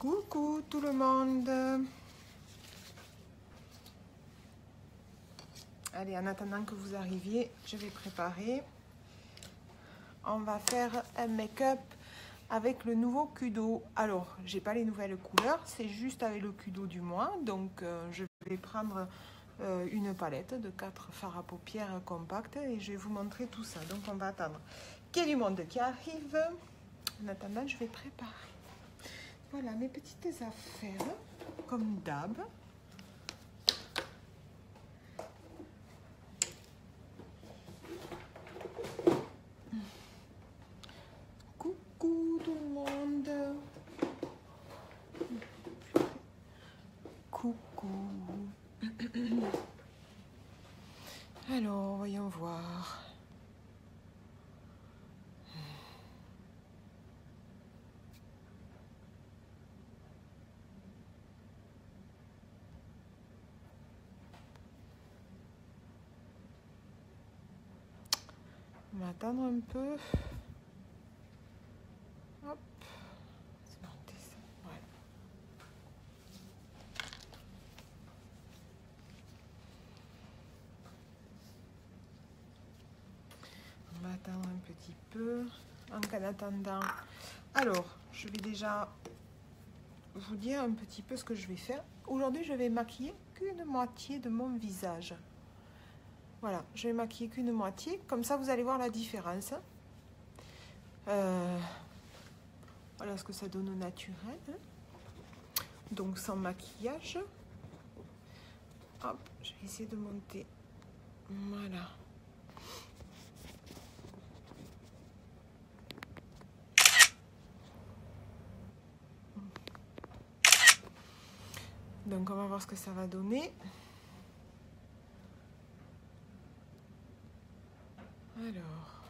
Coucou tout le monde. Allez, en attendant que vous arriviez, je vais préparer. On va faire un make-up avec le nouveau Kudo. Alors, j'ai pas les nouvelles couleurs, c'est juste avec le Kudo du mois. Donc, je vais prendre une palette de 4 fards à paupières compacts et je vais vous montrer tout ça. Donc, on va attendre qu'il y ait du monde qui arrive. En attendant, je vais préparer. Voilà mes petites affaires, comme d'hab. Coucou tout le monde. Coucou. Alors, voyons voir. On va attendre un peu. Hop. C'est monté ça. Voilà. On va attendre un petit peu. En attendant, alors, je vais déjà vous dire un petit peu ce que je vais faire. Aujourd'hui, je vais maquiller qu'une moitié de mon visage. Voilà, je vais maquiller qu'une moitié. Comme ça, vous allez voir la différence. Voilà ce que ça donne au naturel. Donc, sans maquillage. Hop, je vais essayer de monter. Voilà. Donc, on va voir ce que ça va donner. Alors.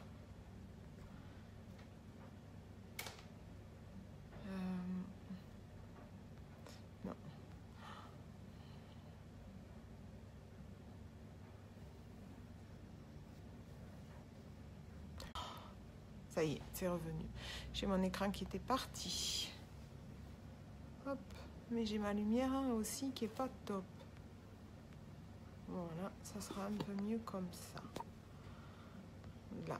Non. Ça y est, c'est revenu. J'ai mon écran qui était parti. Hop. Mais j'ai ma lumière aussi qui est pas top. Voilà, ça sera un peu mieux comme ça. Là.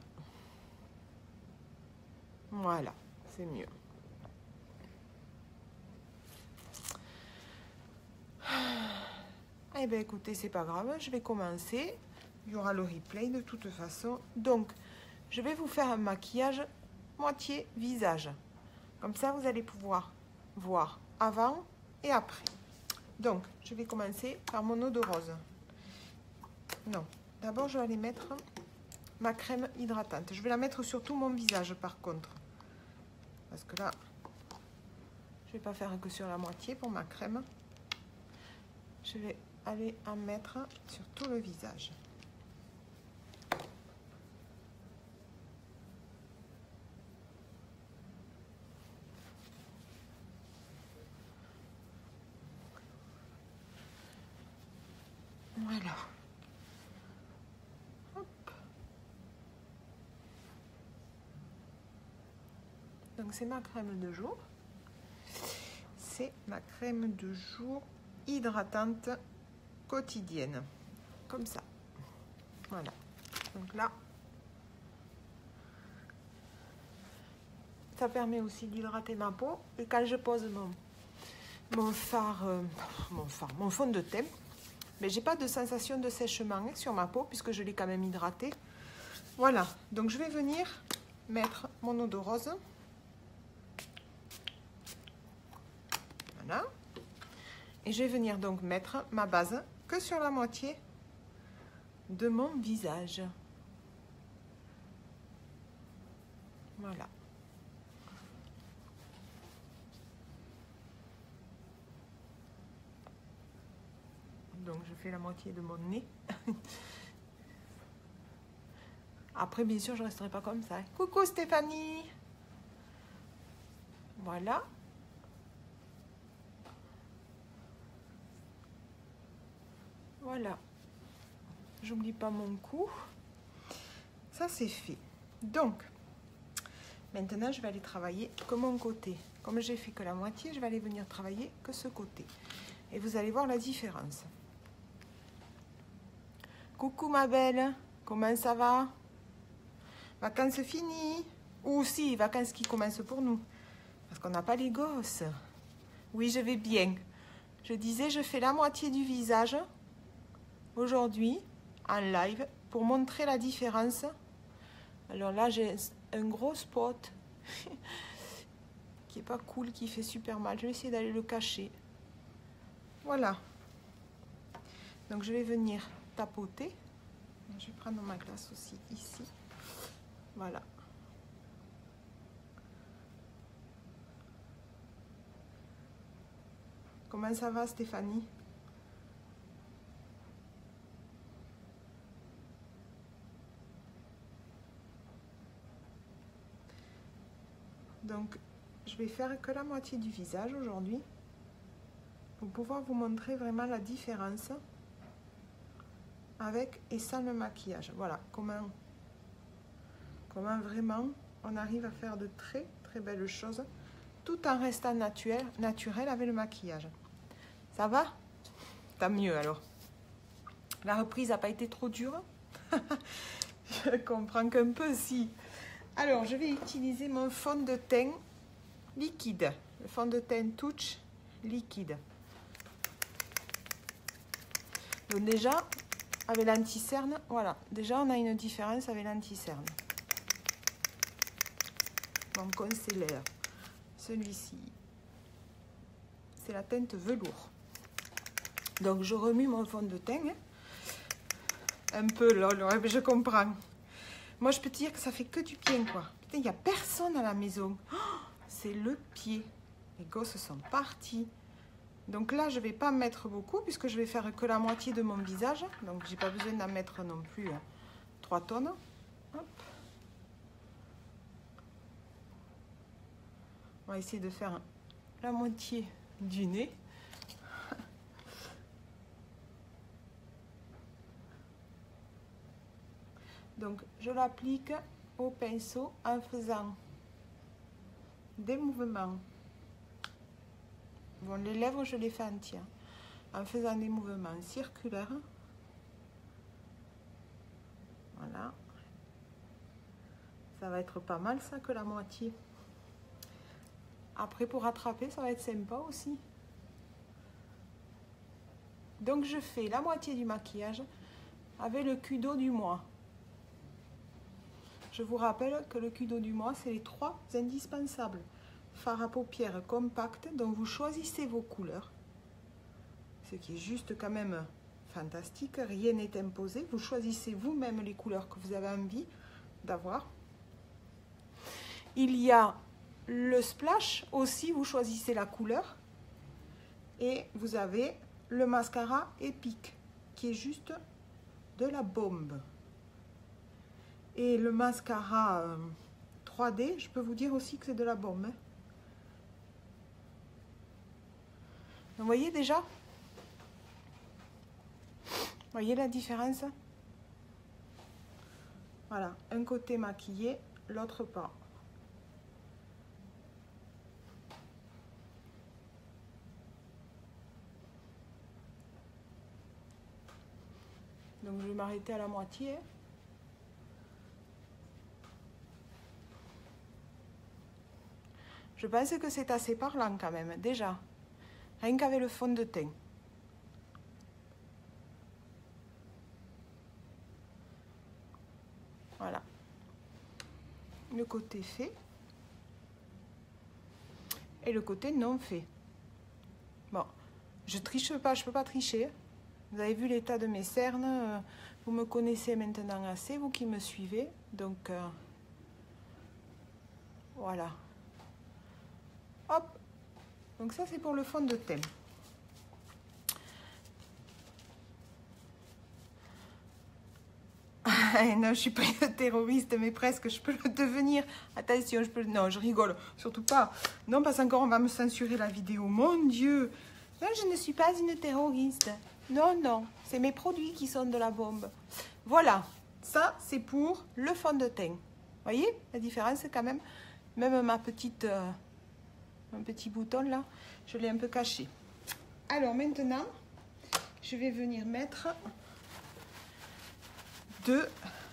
Voilà, c'est mieux. Eh bien, écoutez, c'est pas grave, je vais commencer. Il y aura le replay de toute façon. Donc, je vais vous faire un maquillage moitié visage. Comme ça, vous allez pouvoir voir avant et après. Donc, je vais commencer par mon eau de rose. Non, d'abord, je vais aller mettre ma crème hydratante. Je vais la mettre sur tout mon visage, par contre. Parce que là, je vais pas faire que sur la moitié pour ma crème. Je vais aller en mettre sur tout le visage. Voilà. Hop. Donc c'est ma crème de jour. C'est ma crème de jour hydratante quotidienne. Comme ça. Voilà. Donc là, ça permet aussi d'hydrater ma peau. Et quand je pose mon fond de teint, mais j'ai pas de sensation de sèchement sur ma peau puisque je l'ai quand même hydratée. Voilà, donc je vais venir mettre mon eau de rose. Voilà. Et je vais venir donc mettre ma base que sur la moitié de mon visage. Voilà. Donc je fais la moitié de mon nez. Après, bien sûr, je ne resterai pas comme ça. Coucou Stéphanie. Voilà. Voilà. J'oublie pas mon cou. Ça, c'est fait. Donc, maintenant, je vais aller travailler que mon côté Comme j'ai fait que la moitié, je vais aller venir travailler que ce côté. Et vous allez voir la différence. Coucou ma belle, comment ça va? Vacances finies? Ou si, vacances qui commencent pour nous. Parce qu'on n'a pas les gosses. Oui, je vais bien. Je disais, je fais la moitié du visage aujourd'hui en live pour montrer la différence. Alors là, j'ai un gros spot qui est pas cool, qui fait super mal. Je vais essayer d'aller le cacher. Voilà. Donc je vais venir tapoter. Je vais prendre ma glace aussi ici. Voilà. Comment ça va, Stéphanie? Donc, je vais faire que la moitié du visage aujourd'hui pour pouvoir vous montrer vraiment la différence avec et sans le maquillage. Voilà, comment vraiment on arrive à faire de très très belles choses tout en restant naturel avec le maquillage. Ça va? Tant mieux alors. La reprise n'a pas été trop dure. Je comprends qu'un peu si. Alors, je vais utiliser mon fond de teint liquide. Le fond de teint Touch liquide. Donc déjà, avec l'anti-cerne, voilà. Déjà, on a une différence avec l'anti-cerne. Mon concealer. Celui-ci. C'est la teinte velours. Donc, je remue mon fond de teint. Un peu, là, je comprends. Moi, je peux te dire que ça fait que du bien, quoi. Putain, il n'y a personne à la maison. Oh, c'est le pied. Les gosses sont partis. Donc là, je ne vais pas mettre beaucoup puisque je vais faire que la moitié de mon visage. Donc, j'ai pas besoin d'en mettre non plus 3 tonnes. Hop. On va essayer de faire la moitié du nez. Donc, je l'applique au pinceau en faisant des mouvements. Bon, les lèvres, je les fais entières. En faisant des mouvements circulaires. Voilà. Ça va être pas mal, ça, que la moitié. Après, pour rattraper, ça va être sympa aussi. Donc, je fais la moitié du maquillage avec le cul d'eau du mois. Je vous rappelle que le cul d'eau du mois, c'est les 3 indispensables. Fard à paupières compact, dont vous choisissez vos couleurs. Ce qui est juste quand même fantastique. Rien n'est imposé. Vous choisissez vous-même les couleurs que vous avez envie d'avoir. Il y a le splash aussi, vous choisissez la couleur. Et vous avez le mascara Epic, qui est juste de la bombe. Et le mascara 3D, je peux vous dire aussi que c'est de la bombe. Hein. Vous voyez déjà? Vous voyez la différence? Voilà, un côté maquillé, l'autre pas. Donc je vais m'arrêter à la moitié. Je pense que c'est assez parlant quand même, déjà. Rien qu'avec le fond de teint. Voilà. Le côté fait. Et le côté non fait. Bon, je triche pas, je peux pas tricher. Vous avez vu l'état de mes cernes. Vous me connaissez maintenant assez, vous qui me suivez. Donc, voilà. Hop, donc ça c'est pour le fond de teint. Non, je suis pas une terroriste, mais presque, je peux le devenir. Attention, je peux... Non, je rigole, surtout pas. Non, parce qu'encore on va me censurer la vidéo. Mon Dieu. Non, je ne suis pas une terroriste. Non, non, c'est mes produits qui sont de la bombe. Voilà, ça c'est pour le fond de teint. Vous voyez la différence quand même? Même ma petite un petit bouton là, je l'ai un peu caché. Alors maintenant, je vais venir mettre de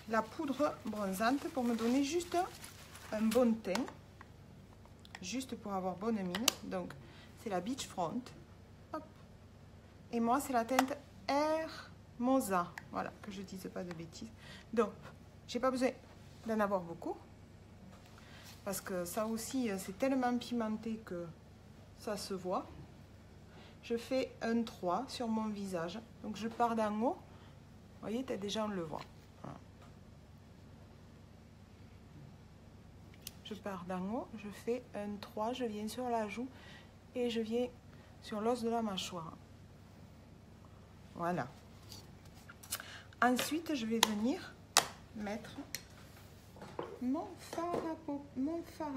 la poudre bronzante pour me donner juste un bon teint, juste pour avoir bonne mine. Donc c'est la Beachfront. Hop. Et moi c'est la teinte Hermosa, voilà, que je ne dise pas de bêtises. Donc j'ai pas besoin d'en avoir beaucoup, parce que ça aussi c'est tellement pimenté que ça se voit. Je fais un 3 sur mon visage, donc je pars d'en haut, vous voyez, déjà on le voit. Voilà. Je pars d'en haut, je fais un 3, je viens sur la joue et je viens sur l'os de la mâchoire. Voilà. Ensuite, je vais venir mettre mon fard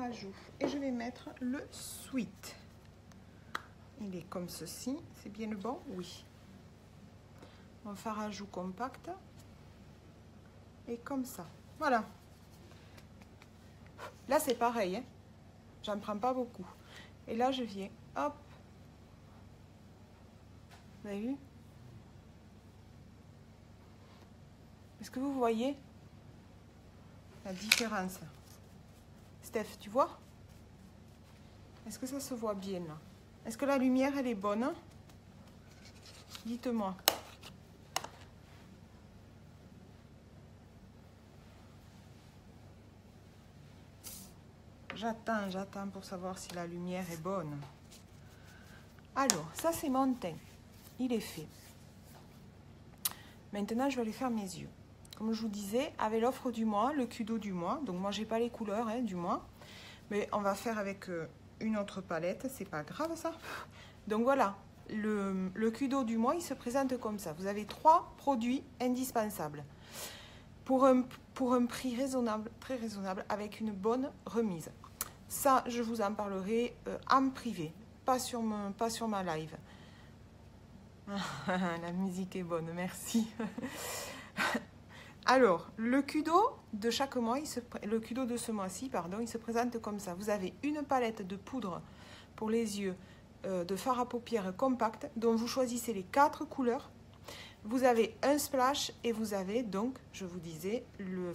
à joues et je vais mettre le Sweet. Il est comme ceci, c'est bien le bon? Oui. Mon fard à joues compact et comme ça. Voilà. Là, c'est pareil, hein. J'en prends pas beaucoup. Et là, je viens, hop. Vous avez vu? Est-ce que vous voyez la différence? Steph, tu vois? Est-ce que ça se voit bien là? Est-ce que la lumière, elle est bonne? Dites-moi. J'attends pour savoir si la lumière est bonne. Alors, ça c'est mon teint. Il est fait. Maintenant, je vais aller faire mes yeux. Comme je vous disais, avec l'offre du mois, le Kudo du mois. Donc moi, j'ai pas les couleurs du mois. Mais on va faire avec une autre palette. C'est pas grave ça. Donc voilà, le Kudo du mois, il se présente comme ça. Vous avez 3 produits indispensables. Pour un prix raisonnable, très raisonnable, avec une bonne remise. Ça, je vous en parlerai en privé, pas sur ma live. La musique est bonne, merci. Alors, le Kudo de chaque mois, le Kudo de ce mois-ci, pardon, il se présente comme ça. Vous avez une palette de poudre pour les yeux, de fard à paupières compact, dont vous choisissez les 4 couleurs. Vous avez un splash et vous avez donc, je vous disais, le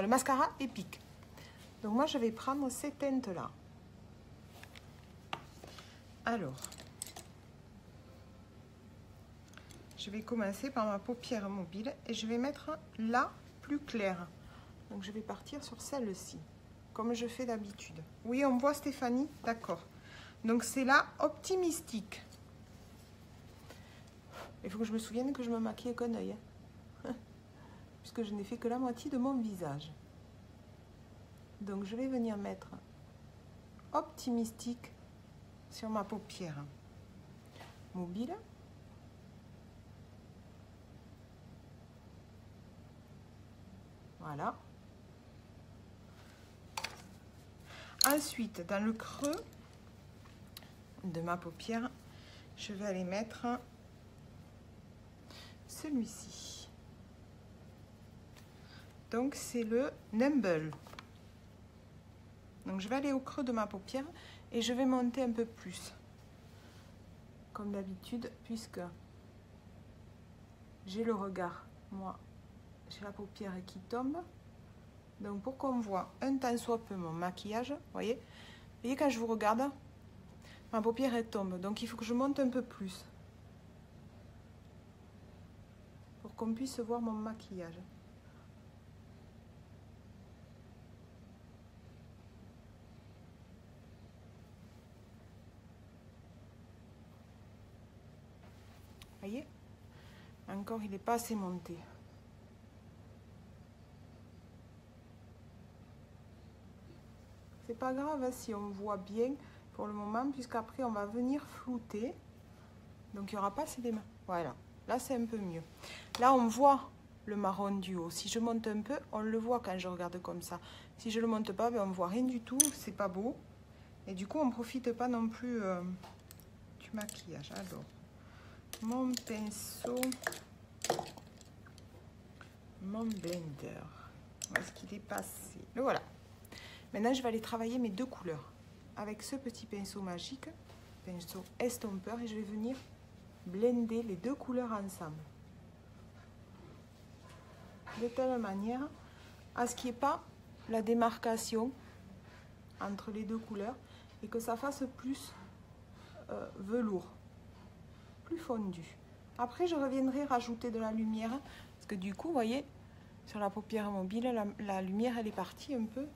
mascara épique. Donc moi, je vais prendre ces teintes-là. Alors, je vais commencer par ma paupière mobile et je vais mettre la plus claire. Donc je vais partir sur celle-ci, comme je fais d'habitude. Oui, on voit Stéphanie, d'accord. Donc c'est la Optimistique. Il faut que je me souvienne que je me maquille qu'un œil, hein. Puisque je n'ai fait que la moitié de mon visage. Donc je vais venir mettre Optimistique sur ma paupière mobile. Voilà. Ensuite, dans le creux de ma paupière, je vais aller mettre celui-ci. Donc c'est le Numble. Donc je vais aller au creux de ma paupière et je vais monter un peu plus, comme d'habitude, puisque j'ai le regard, moi, j'ai la paupière qui tombe. Donc pour qu'on voit un tant soit peu mon maquillage, vous voyez quand je vous regarde, ma paupière elle tombe. Donc il faut que je monte un peu plus pour qu'on puisse voir mon maquillage. Voyez, encore il n'est pas assez monté. C'est pas grave hein, si on voit bien pour le moment, puisqu'après on va venir flouter. Donc il n'y aura pas assez des mains. Voilà, là c'est un peu mieux. Là on voit le marron du haut. Si je monte un peu, on le voit quand je regarde comme ça. Si je le monte pas, ben, on voit rien du tout, c'est pas beau. Et du coup on profite pas non plus du maquillage. Alors, mon pinceau, mon blender, où est-ce qu'il est passé? Le voilà. Maintenant je vais aller travailler mes 2 couleurs. avec ce petit pinceau magique, pinceau estompeur, et je vais venir blender les deux couleurs ensemble. De telle manière à ce qu'il n'y ait pas la démarcation entre les deux couleurs et que ça fasse plus velours, plus fondu. Après, je reviendrai rajouter de la lumière parce que du coup, vous voyez, sur la paupière mobile, la lumière, elle est partie un peu.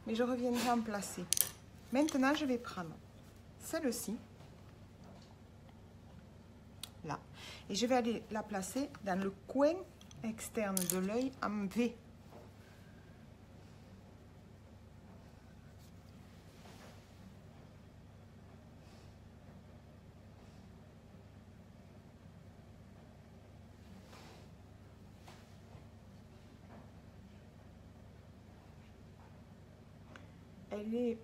Mais je reviendrai en placer. Maintenant, je vais prendre celle-ci, là. Et je vais aller la placer dans le coin externe de l'œil en V. Elle est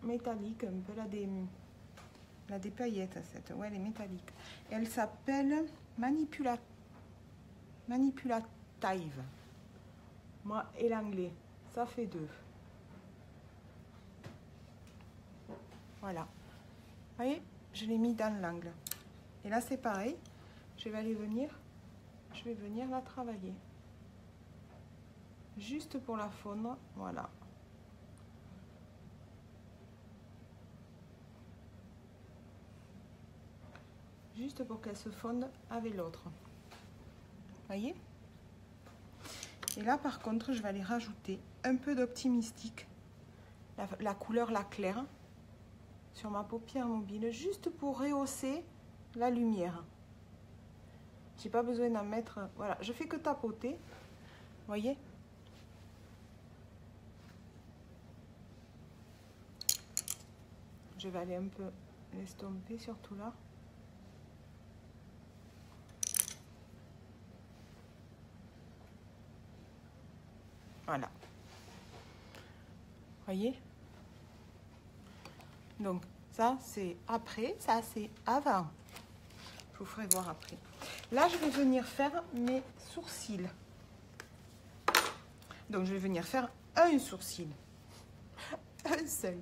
métallique, un peu là des paillettes, cette. Ouais, elle est métallique. Et elle s'appelle Manipulative. Moi et l'anglais, ça fait deux. Voilà. Vous voyez, je l'ai mis dans l'angle. Et là, c'est pareil. Je vais venir la travailler. Juste pour la fondre, voilà. Juste pour qu'elle se fonde avec l'autre. Voyez? Et là, par contre, je vais aller rajouter un peu d'optimistique, la couleur la claire, sur ma paupière mobile, juste pour rehausser la lumière. J'ai pas besoin d'en mettre. Voilà, je fais que tapoter. Voyez? Je vais aller un peu l'estomper, surtout là. Voilà. Voyez? Donc, ça, c'est après. Ça, c'est avant. Je vous ferai voir après. Là, je vais venir faire mes sourcils. Donc, je vais venir faire un sourcil. Un seul.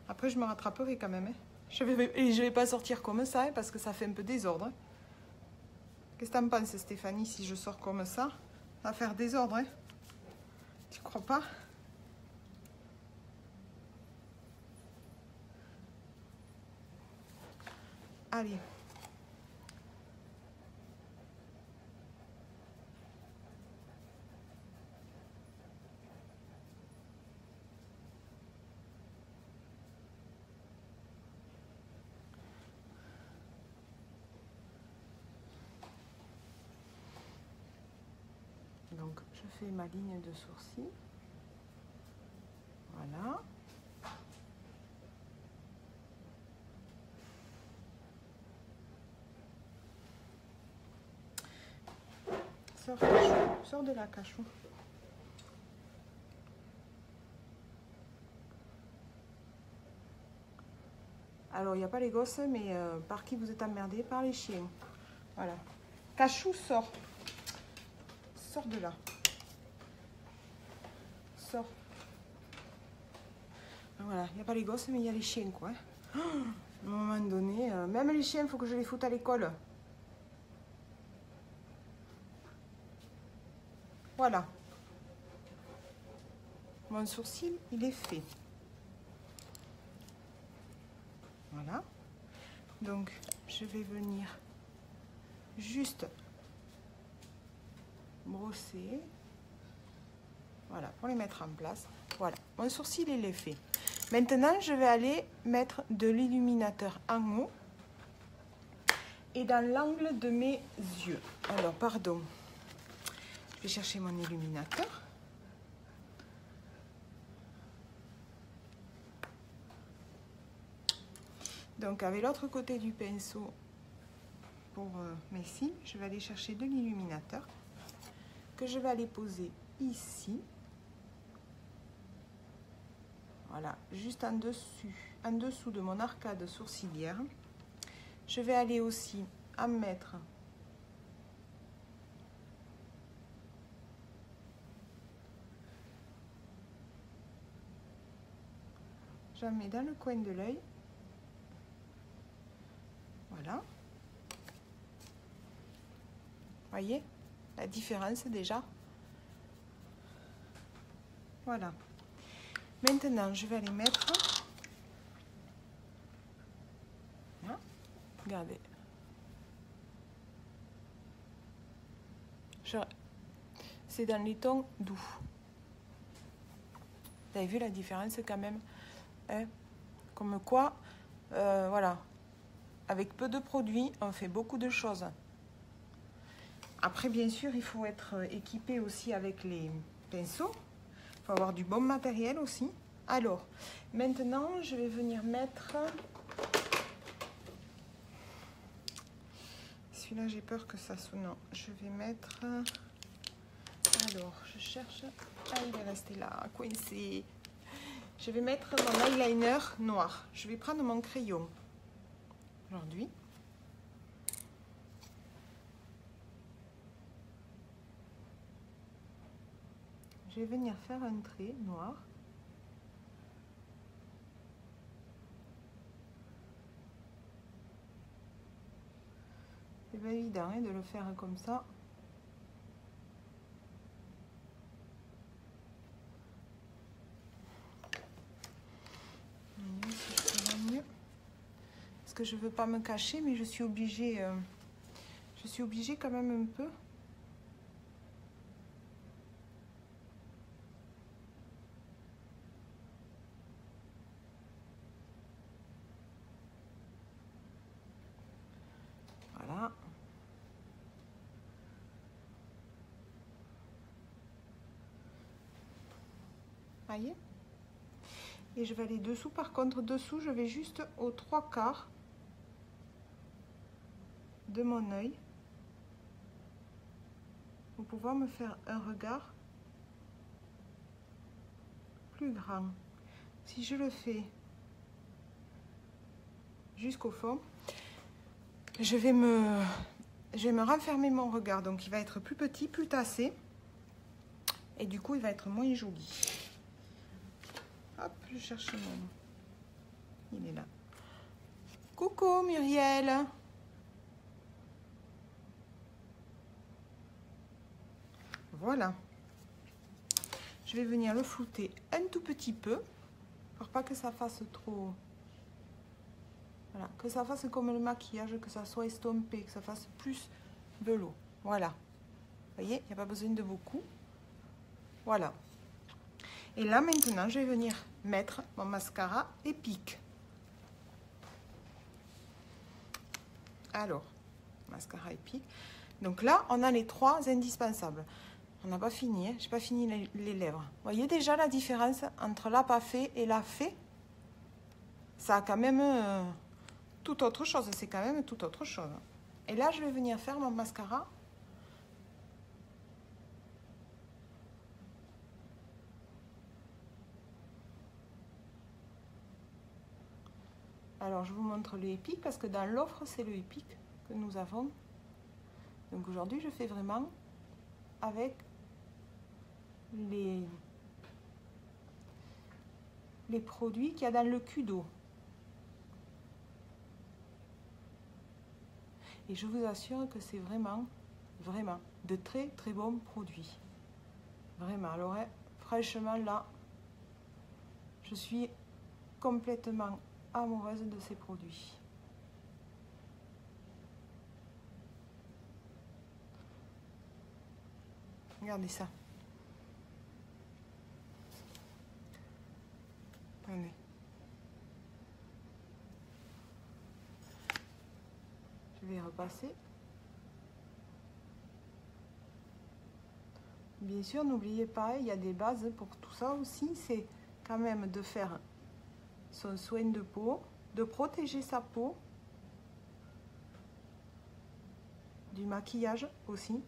Après, je me rattraperai quand même. Hein. Je vais pas sortir comme ça, hein, parce que ça fait un peu désordre. Hein. Qu'est-ce que t'en penses, Stéphanie, si je sors comme ça? Ça va faire désordre, hein? Tu crois pas? Allez. Donc, je fais ma ligne de sourcil. Voilà. Sors, cachou. Sors de la cachou. Alors, il n'y a pas les gosses, mais par qui vous êtes emmerdés? Par les chiens. Voilà. Cachou, sors. Sors de là. Sors. Voilà, il n'y a pas les gosses, mais il y a les chiens, quoi. Oh, à un moment donné, même les chiens, il faut que je les foute à l'école. Voilà. Mon sourcil, il est fait. Voilà. Donc, je vais venir juste brosser. Voilà, pour les mettre en place. Voilà, mon sourcil, il est fait. Maintenant, je vais aller mettre de l'illuminateur en haut et dans l'angle de mes yeux. Alors, pardon. Je vais chercher mon illuminateur. Donc, avec l'autre côté du pinceau pour mes cils, je vais aller chercher de l'illuminateur que je vais aller poser ici. Voilà, juste en dessous de mon arcade sourcilière. Je vais aller aussi en mettre j'en mets dans le coin de l'œil. Voilà. Voyez la différence déjà. Voilà. Maintenant, je vais aller mettre. Voilà. Regardez. C'est dans les tons doux. Vous avez vu la différence quand même, hein? Comme quoi, voilà, avec peu de produits, on fait beaucoup de choses. Après, bien sûr, il faut être équipé aussi avec les pinceaux. Il faut avoir du bon matériel aussi. Alors, maintenant, je vais venir mettre... Celui-là, j'ai peur que ça soit... Non, je vais mettre... Alors, je cherche... Ah, il est resté là, coincé. Je vais mettre mon eyeliner noir. Je vais prendre mon crayon aujourd'hui. Je vais venir faire un trait noir. C'est pas évident hein, de le faire comme ça. Si je peux mieux. Parce que je veux pas me cacher, mais je suis obligée quand même un peu. Voilà. Voyez? Et je vais aller dessous. Par contre, dessous, je vais juste aux 3/4 de mon œil pour pouvoir me faire un regard plus grand. Si je le fais jusqu'au fond, je vais me renfermer mon regard. Donc, il va être plus petit, plus tassé. Et du coup, il va être moins joli. Hop, je cherche mon... Il est là. Coucou Muriel. Voilà. Je vais venir le flouter un tout petit peu. Pour pas que ça fasse trop... Voilà, que ça fasse comme le maquillage, que ça soit estompé, que ça fasse plus velours. Voilà. Vous voyez, il n'y a pas besoin de beaucoup. Voilà. Et là, maintenant, je vais venir mettre mon mascara Epic. Alors, mascara Epic. Donc là, on a les 3 indispensables. On n'a pas fini, hein. J'ai pas fini les lèvres. Vous voyez déjà la différence entre la pas fait et la fait? Ça a quand même tout autre chose. C'est quand même tout autre chose. Et là, je vais venir faire mon mascara. Alors, je vous montre le Epic parce que dans l'offre, c'est le Epic que nous avons. Donc aujourd'hui, je fais vraiment avec les produits qu'il y a dans le Kudo. Et je vous assure que c'est vraiment de très très bons produits. Vraiment, alors franchement là, je suis complètement amoureuse de ces produits. Regardez ça. Allez. Je vais repasser. Bien sûr, n'oubliez pas, il y a des bases pour tout ça aussi. C'est quand même de faire son soin de peau, de protéger sa peau, du maquillage aussi.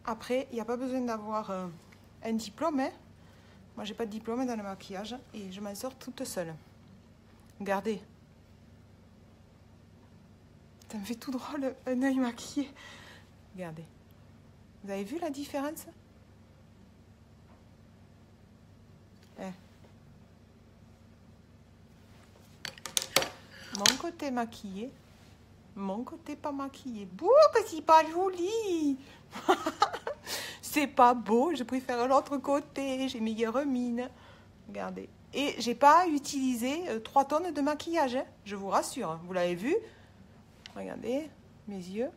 Après, il n'y a pas besoin d'avoir un diplôme. Hein. Moi, j'ai pas de diplôme dans le maquillage et je m'en sors toute seule. Regardez. Ça me fait tout drôle, un œil maquillé. Regardez. Vous avez vu la différence? mon côté maquillé, mon côté pas maquillé. Bouh, que c'est pas joli. C'est pas beau, je préfère l'autre côté, j'ai meilleure mine. Regardez. Et j'ai pas utilisé 3 tonnes de maquillage, hein, je vous rassure. Vous l'avez vu? Regardez mes yeux.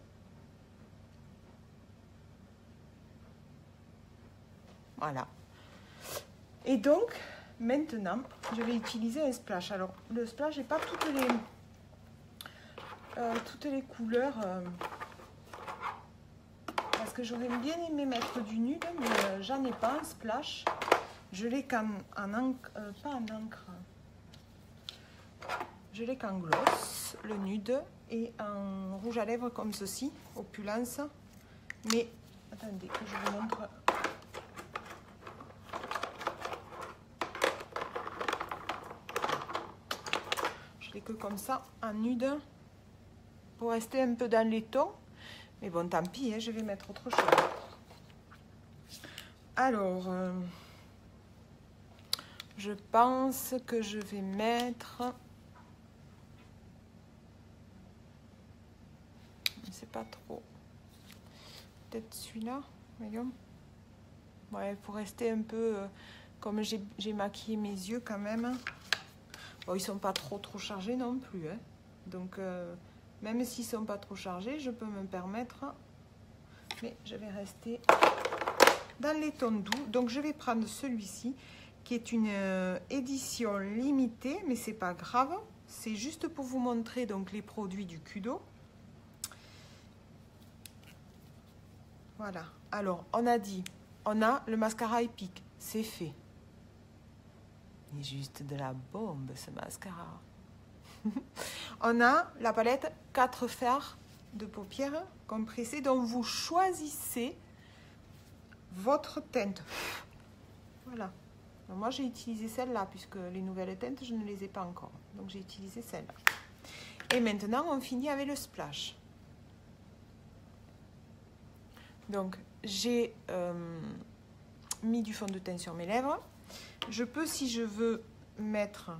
Voilà. Et donc, maintenant, je vais utiliser un splash. Alors, le splash, j'ai pas toutes les couleurs. Parce que j'aurais bien aimé mettre du nude, mais j'en ai pas un splash. Je l'ai qu'en encre, pas en encre. Je l'ai qu'en gloss, le nude, et en rouge à lèvres comme ceci, opulence. Mais, attendez, je vous montre. Je l'ai que comme ça, en nude, pour rester un peu dans les tons. Mais bon, tant pis, hein, je vais mettre autre chose. Alors, je pense que je vais mettre... C'est pas trop. Peut-être celui-là, voyons. Ouais, pour rester un peu... comme j'ai maquillé mes yeux quand même. Bon, ils sont pas trop chargés non plus. Hein. Donc, même s'ils sont pas trop chargés, je peux me permettre... Mais je vais rester dans les tons doux. Donc, je vais prendre celui-ci, qui est une édition limitée, mais c'est pas grave. C'est juste pour vous montrer donc les produits du Kudo. Voilà. Alors, on a dit, on a le mascara épique, c'est fait. Il est juste de la bombe, ce mascara. On a la palette 4 fards de paupières compressées, dont vous choisissez votre teinte. Voilà. Donc moi, j'ai utilisé celle-là, puisque les nouvelles teintes, je ne les ai pas encore. Donc, j'ai utilisé celle-là. Et maintenant, on finit avec le splash. Donc, j'ai mis du fond de teint sur mes lèvres. Je peux, si je veux, mettre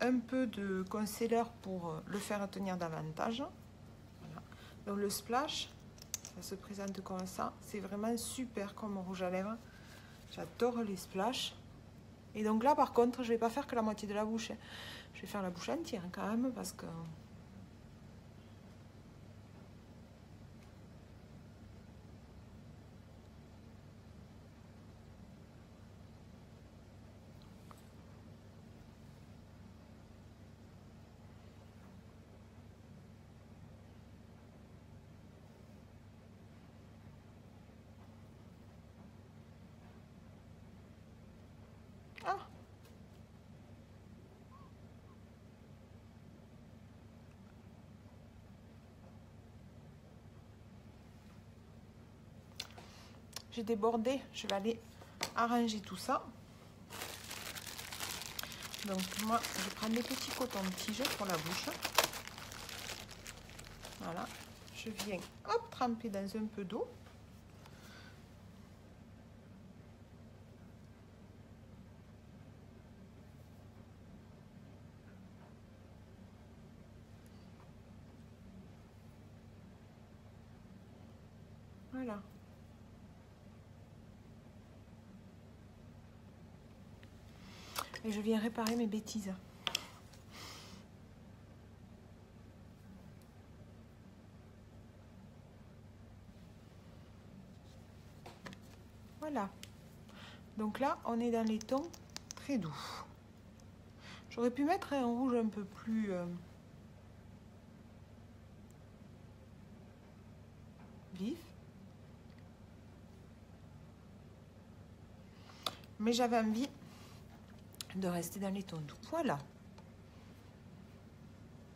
un peu de concealer pour le faire tenir davantage. Voilà. Donc, le splash, ça se présente comme ça. C'est vraiment super comme rouge à lèvres. J'adore les splashs. Et donc là, par contre, je ne vais pas faire que la moitié de la bouche. Je vais faire la bouche entière quand même parce que... Ah! J'ai débordé, je vais aller arranger tout ça. Donc moi, je prends des petits cotons-tiges pour la bouche. Voilà, je viens, hop, tremper dans un peu d'eau. Voilà. Et je viens réparer mes bêtises. Voilà. Donc là, on est dans les tons très doux. J'aurais pu mettre un rouge un peu plus vif. Mais j'avais envie de rester dans les tons doux. Voilà.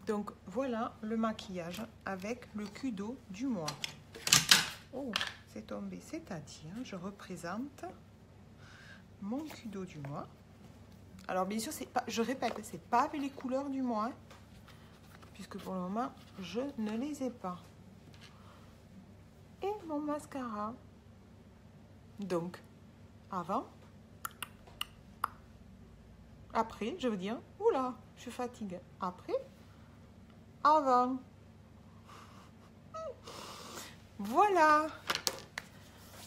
Donc voilà le maquillage avec le Kudo du mois. Oh, c'est tombé, c'est-à-dire, je représente mon Kudo du mois. Alors bien sûr, c'est pas, je répète, c'est pas avec les couleurs du mois, puisque pour le moment, je ne les ai pas. Et mon mascara. Donc, avant, après, je veux dire, oula, je fatigue. Après, avant. Voilà.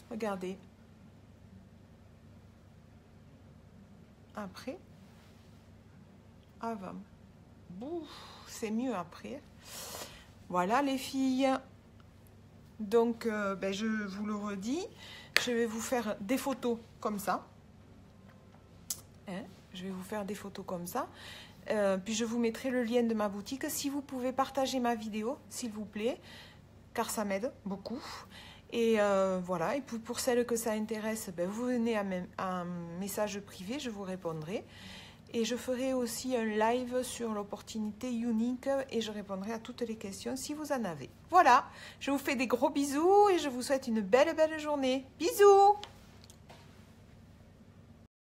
Regardez. Après. Avant. C'est mieux après. Voilà les filles. Donc, je vous le redis. Je vais vous faire des photos comme ça. Hein, je vais vous faire des photos comme ça. Puis je vous mettrai le lien de ma boutique. Si vous pouvez partager ma vidéo, s'il vous plaît, car ça m'aide beaucoup. Et voilà, et pour celles que ça intéresse, vous venez à un message privé, je vous répondrai. Et je ferai aussi un live sur l'opportunité unique et je répondrai à toutes les questions si vous en avez. Voilà, je vous fais des gros bisous et je vous souhaite une belle journée. Bisous!